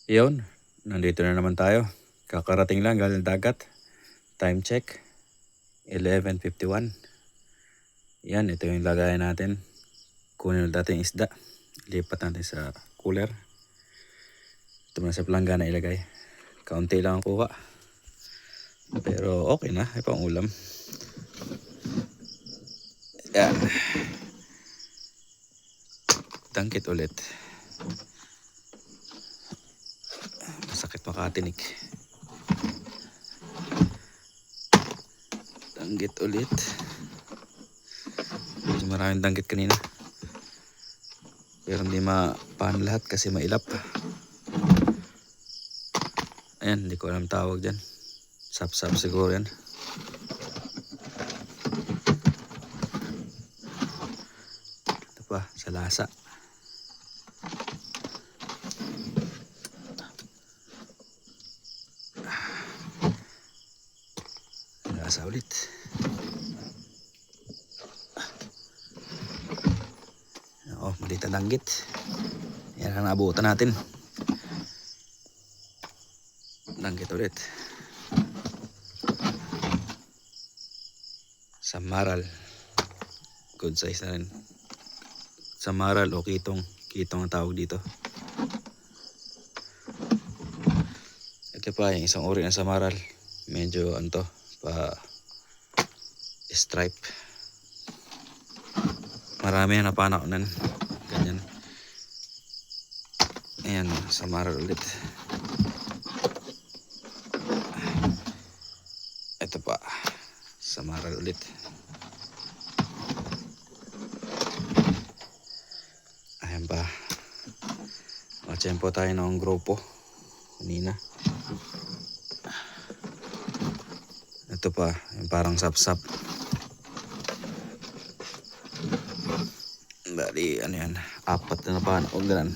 Yun, nandito na naman tayo. Kakarating lang galing dagat. Time check, 11:51. Yan, ito yung lagayan natin. Kunin natin yung isda. Lipat natin sa cooler. Ito na sa planggana ilagay. Kaunti lang ang kuha. Pero okay na, ay pang ulam. Yan. Tangkit ulit. Masakit makatinik. Danggit ulit. Medyo maraming danggit kanina. Pero hindi mapahan lahat kasi mailap. Ayan, hindi ko alam tawag dyan. Sap-sap siguro yan. Ito pa, sa lasa. Lasa ulit. Oh, maliit na danggit. Yan ang naabutan natin. Danggit ulit. Samaral. Good size na rin. Samaral o kitong. Kitong ang tawag dito. Ito pa yung isang uri ng samaral. Medyo ano to, pa stripe. Marami na napanaonan. Ganyan. Ayan, samaral ulit. Ito pa, samaral ulit. Ayan pa. Matsyempo tayo ng grupo kanina. Ito pa, yung parang sap-sap. Bali, ano yan, 4 na napanaonan.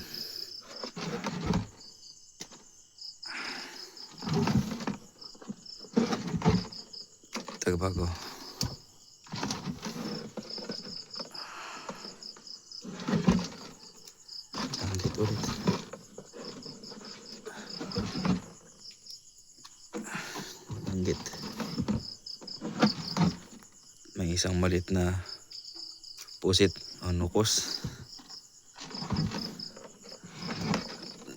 Tagabago. Danggit ulit. Danggit. May isang malit na pusit o nukos.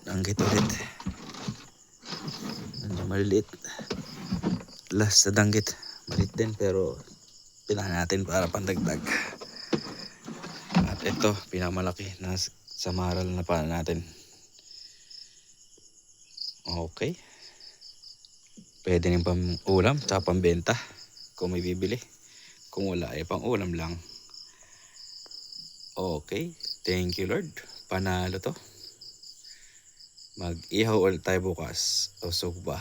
Danggit ulit. Maliliit. Last sa danggit. Malit din pero pinahan natin para pandagdag. At ito, pinamalaki na samaral na pa natin. Okay. Pwede rin pang ulam, tsaka pang benta. Kung may bibili. Kung wala, ay pang ulam lang. Okay. Thank you Lord. Panalo to. Mag-ihaw ulit tayo bukas. O sugba.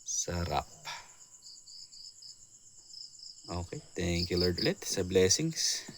Sarap. Okay. Thank you Lord ulit sa blessings.